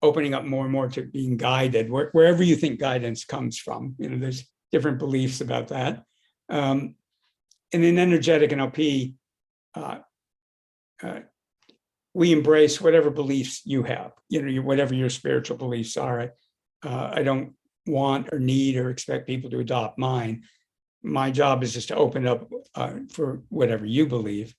opening up more and more to being guided, wherever you think guidance comes from. There's different beliefs about that. And in Energetic NLP, we embrace whatever beliefs you have, whatever your spiritual beliefs are. I don't want or need or expect people to adopt mine. My job is just to open up for whatever you believe.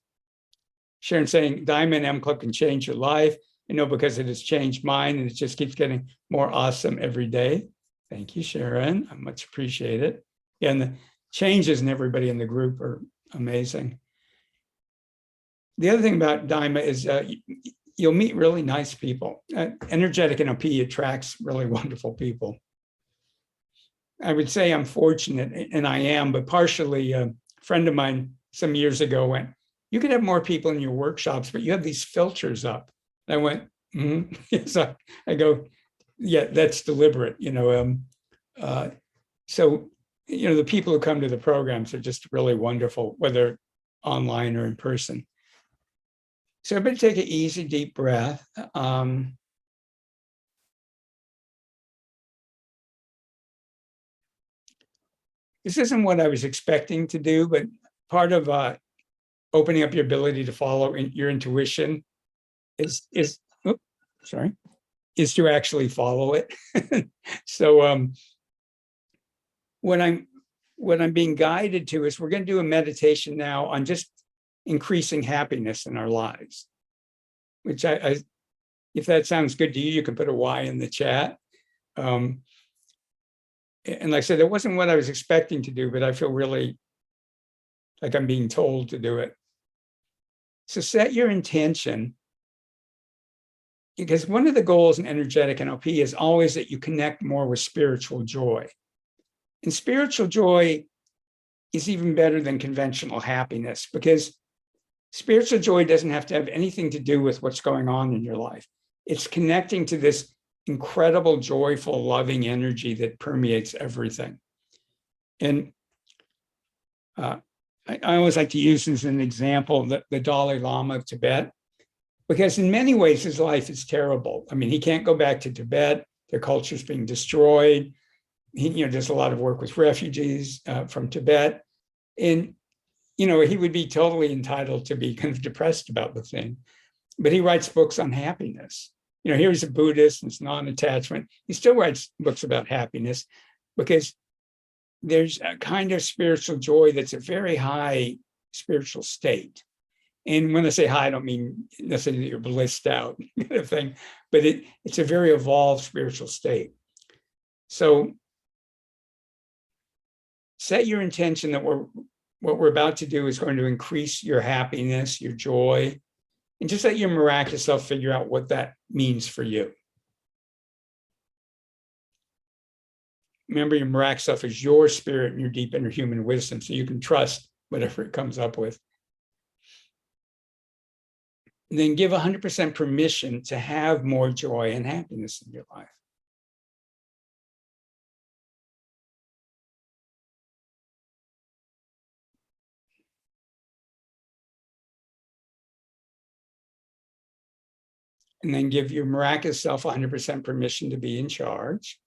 Sharon saying, Daima and M Club can change your life. Because it has changed mine, and it just keeps getting more awesome every day. Thank you, Sharon. I much appreciate it. And the changes in everybody in the group are amazing. The other thing about Daima is you'll meet really nice people. Energetic NLP attracts really wonderful people. I would say I'm fortunate, and I am, but partially a friend of mine some years ago went, you could have more people in your workshops, but you have these filters up. I went, So I go, yeah, that's deliberate, So, the people who come to the programs are just really wonderful, whether online or in person. So everybody take an easy, deep breath. This isn't what I was expecting to do, but part of opening up your ability to follow your intuition is to actually follow it. So what I'm being guided to is we're going to do a meditation now on just increasing happiness in our lives, which I if that sounds good to you, you can put a Y in the chat. And like I said, it wasn't what I was expecting to do, but I feel really like I'm being told to do it. So set your intention, because one of the goals in Energetic NLP is always that you connect more with spiritual joy. And spiritual joy is even better than conventional happiness, because spiritual joy doesn't have to have anything to do with what's going on in your life. It's connecting to this incredible, joyful, loving energy that permeates everything. And I always like to use as an example the Dalai Lama of Tibet, because in many ways his life is terrible. I mean, he can't go back to Tibet. Their culture is being destroyed. He does a lot of work with refugees from Tibet. And, he would be totally entitled to be kind of depressed about the thing. But he writes books on happiness. Here's a Buddhist, and it's non-attachment. He still writes books about happiness because there's a kind of spiritual joy that's a very high spiritual state. And when I say high, I don't mean necessarily that you're blissed out kind of thing, but it's a very evolved spiritual state. So set your intention that what we're about to do is going to increase your happiness, your joy, and just let your miraculous self figure out what that means for you. Remember, your miraculous self is your spirit and your deep inner human wisdom, so you can trust whatever it comes up with. And then give 100% permission to have more joy and happiness in your life. And then give your miraculous self 100% permission to be in charge.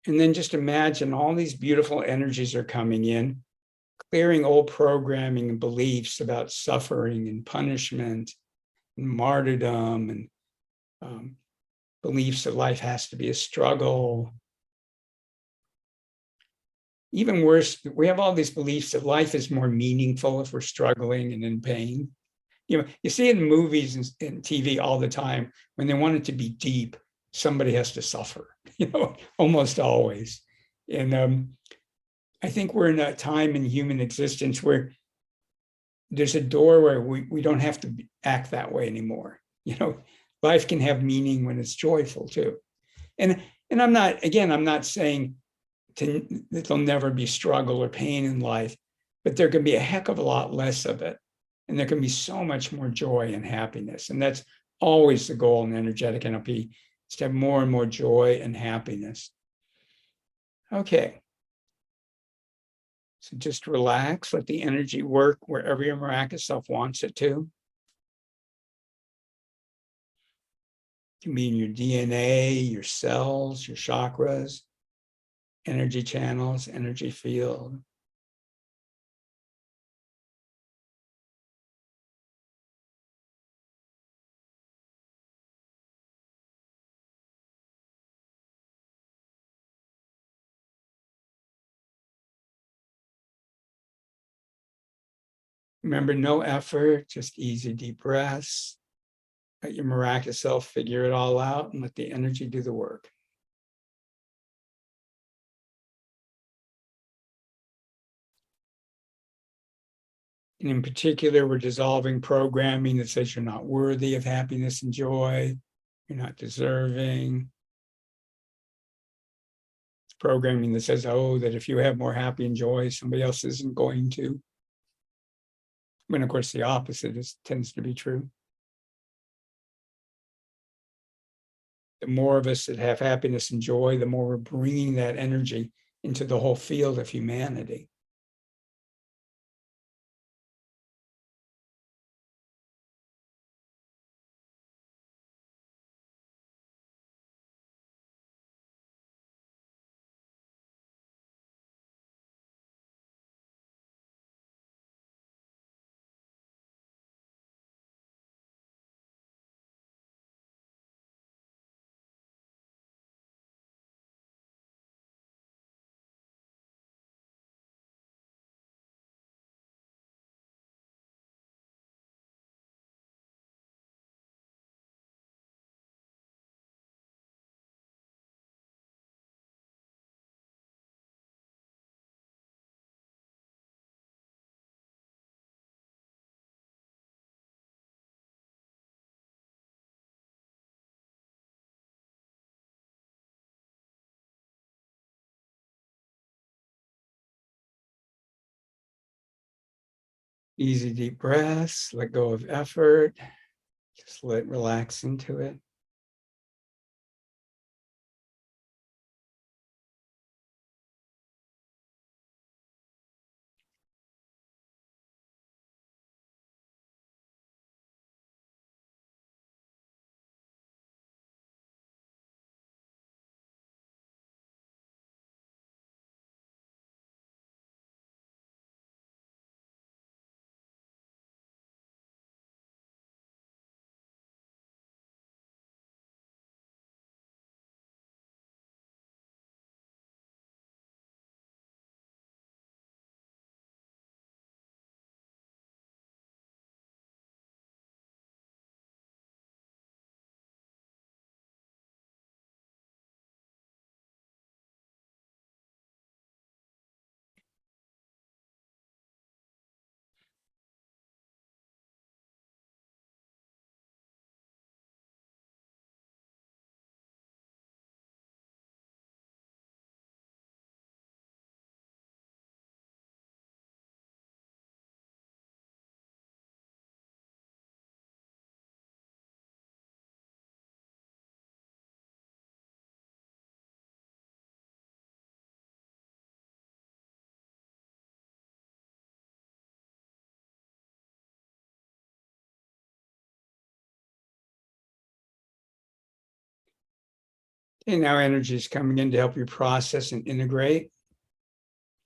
And then just imagine all these beautiful energies are coming in, clearing old programming and beliefs about suffering and punishment and martyrdom and beliefs that life has to be a struggle. Even worse, we have all these beliefs that life is more meaningful if we're struggling and in pain. You see in movies and TV all the time, when they want it to be deep, somebody has to suffer, almost always. And I think we're in a time in human existence where there's a door where we don't have to act that way anymore. Life can have meaning when it's joyful too. And I'm not saying that there'll never be struggle or pain in life, but there can be a heck of a lot less of it. And there can be so much more joy and happiness. And that's always the goal in energetic NLP, is to have more and more joy and happiness. Okay. So just relax, let the energy work wherever your miraculous self wants it to. It can be in your DNA, your cells, your chakras, energy channels, energy field. Remember, no effort, just easy, deep breaths. Let your miraculous self figure it all out and let the energy do the work. And in particular, we're dissolving programming that says you're not worthy of happiness and joy, you're not deserving. It's programming that says, that if you have more happy and joy, somebody else isn't going to. When, of course, the opposite tends to be true. The more of us that have happiness and joy, the more we're bringing that energy into the whole field of humanity. Easy, deep breaths, let go of effort, just relax into it. And now energy is coming in to help you process and integrate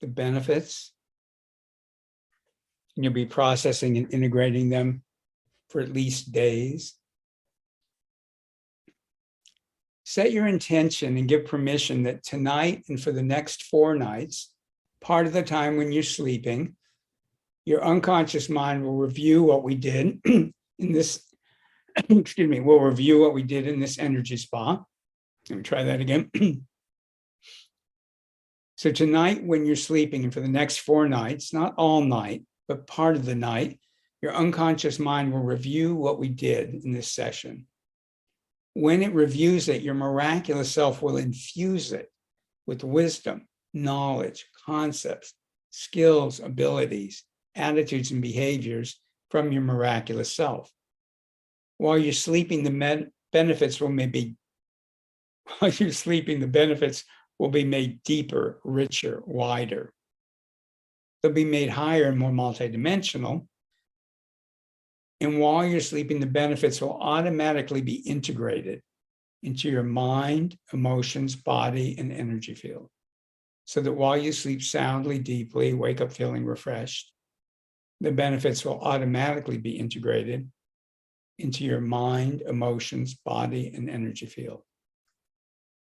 the benefits. And you'll be processing and integrating them for at least days. Set your intention and give permission that tonight and for the next 4 nights, part of the time when you're sleeping, your unconscious mind will review what we did in this, will review what we did in this energy spa. Let me try that again. So tonight when you're sleeping and for the next 4 nights, not all night, but part of the night, your unconscious mind will review what we did in this session. When it reviews it, your miraculous self will infuse it with wisdom, knowledge, concepts, skills, abilities, attitudes, and behaviors from your miraculous self. While you're sleeping, the benefits will be made deeper, richer, wider. They'll be made higher and more multidimensional. And while you're sleeping, the benefits will automatically be integrated into your mind, emotions, body, and energy field. So that while you sleep soundly, deeply, wake up feeling refreshed, the benefits will automatically be integrated into your mind, emotions, body, and energy field.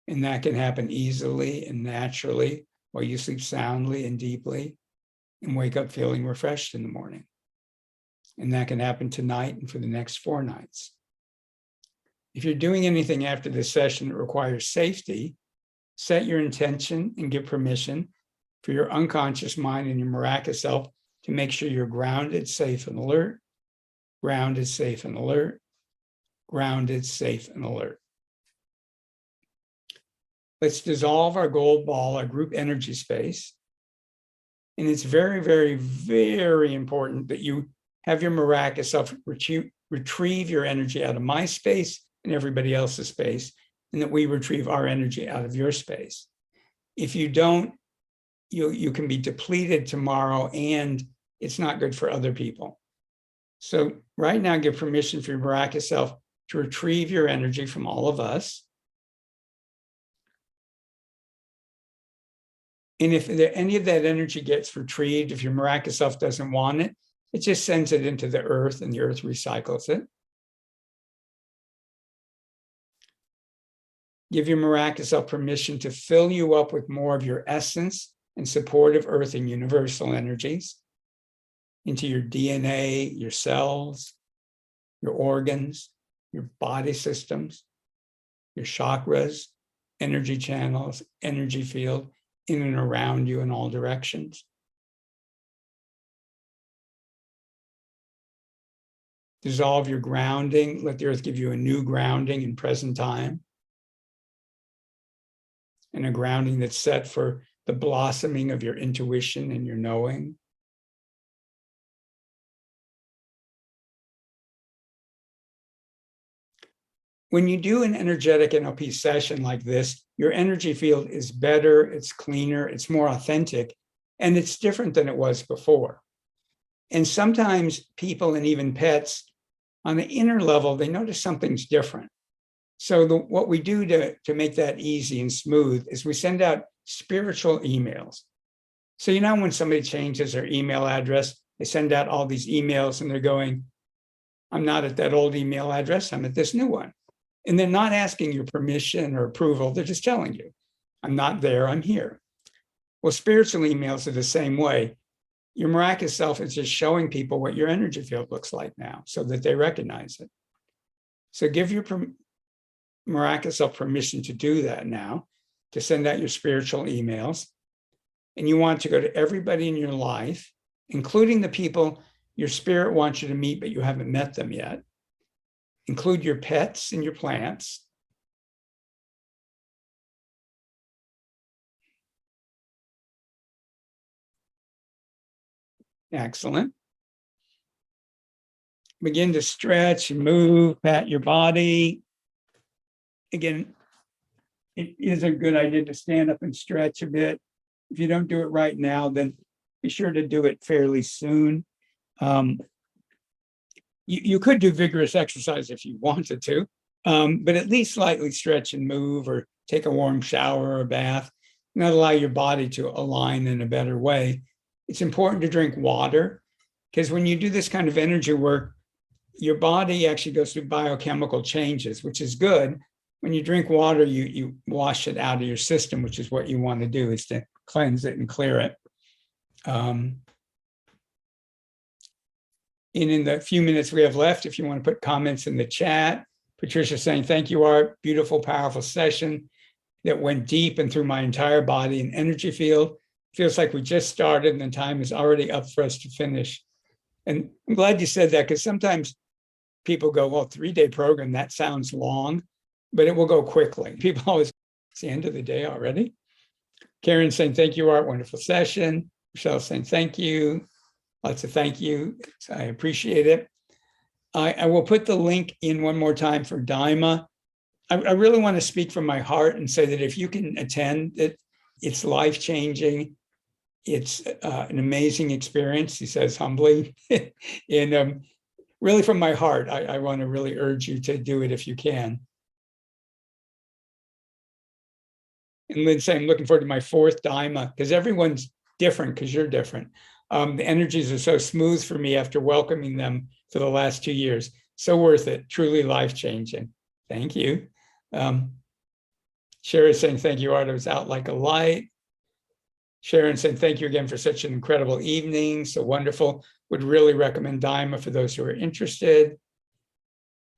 And that can happen easily and naturally while you sleep soundly and deeply and wake up feeling refreshed in the morning. And that can happen tonight and for the next 4 nights. If you're doing anything after this session that requires safety, set your intention and give permission for your unconscious mind and your miraculous self to make sure you're grounded, safe, and alert, grounded, safe, and alert, grounded, safe, and alert. Let's dissolve our gold ball, our group energy space. And it's very, very, very important that you have your miraculous self retrieve your energy out of my space and everybody else's space, and that we retrieve our energy out of your space. If you don't, you can be depleted tomorrow, and it's not good for other people. So right now, give permission for your miraculous self to retrieve your energy from all of us. And if any of that energy gets retrieved, if your miraculous self doesn't want it, it just sends it into the earth and the earth recycles it. Give your miraculous self permission to fill you up with more of your essence and supportive earth and universal energies into your DNA, your cells, your organs, your body systems, your chakras, energy channels, energy field, in and around you in all directions. Dissolve your grounding. Let the earth give you a new grounding in present time. And a grounding that's set for the blossoming of your intuition and your knowing. When you do an energetic NLP session like this, your energy field is better, it's cleaner, it's more authentic, and it's different than it was before. And sometimes people and even pets, on the inner level, they notice something's different. So what we do to make that easy and smooth is we send out spiritual emails. So you know when somebody changes their email address, they send out all these emails and they're going, I'm not at that old email address, I'm at this new one. And they're not asking your permission or approval, they're just telling you, I'm not there, I'm here. Well, spiritual emails are the same way. Your miraculous self is just showing people what your energy field looks like now so that they recognize it. So give your miraculous self permission to do that now, to send out your spiritual emails. And you want to go to everybody in your life, including the people your spirit wants you to meet, but you haven't met them yet. Include your pets and your plants. Excellent. Begin to stretch and move, pat your body. Again, it is a good idea to stand up and stretch a bit. If you don't do it right now, then be sure to do it fairly soon. You could do vigorous exercise if you wanted to, but at least slightly stretch and move, or take a warm shower or a bath, and that'll allow your body to align in a better way. It's important to drink water, because when you do this kind of energy work, your body actually goes through biochemical changes, which is good. When you drink water, you wash it out of your system, which is what you want to do, is to cleanse it and clear it. And in the few minutes we have left, if you want to put comments in the chat. Patricia saying, thank you, Art. Beautiful, powerful session that went deep and through my entire body and energy field. Feels like we just started and the time is already up for us to finish. And I'm glad you said that, because sometimes people go, well, 3-day program, that sounds long, but it will go quickly. People always, it's the end of the day already. Karen saying, thank you, Art. Wonderful session. Michelle saying, thank you. Lots of thank you. I appreciate it. I will put the link in one more time for Daima. I really want to speak from my heart and say that if you can attend it, it's life-changing. It's an amazing experience, he says humbly. And really from my heart, I want to really urge you to do it if you can. And Lynn saying, I'm looking forward to my 4th Daima, because everyone's different, because you're different. The energies are so smooth for me after welcoming them for the last 2 years. So worth it, truly life-changing. Thank you. Sherry saying, thank you, Art. I was out like a light. Sharon saying, thank you again for such an incredible evening. So wonderful. Would really recommend Daima for those who are interested.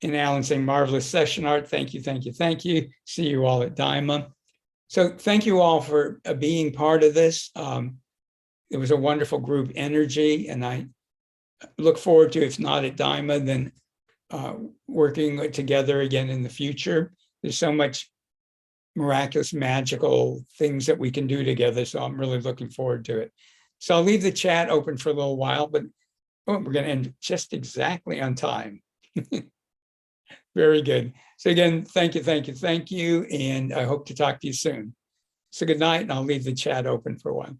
And Alan saying, marvelous session, Art. Thank you, thank you, thank you. See you all at Daima. So thank you all for being part of this. It was a wonderful group energy, and I look forward to, if not at Daima, then working together again in the future. There's so much miraculous, magical things that we can do together, so I'm really looking forward to it. So I'll leave the chat open for a little while, but we're going to end just exactly on time. Very good. So again, thank you, thank you, thank you, and I hope to talk to you soon. So good night, and I'll leave the chat open for a while.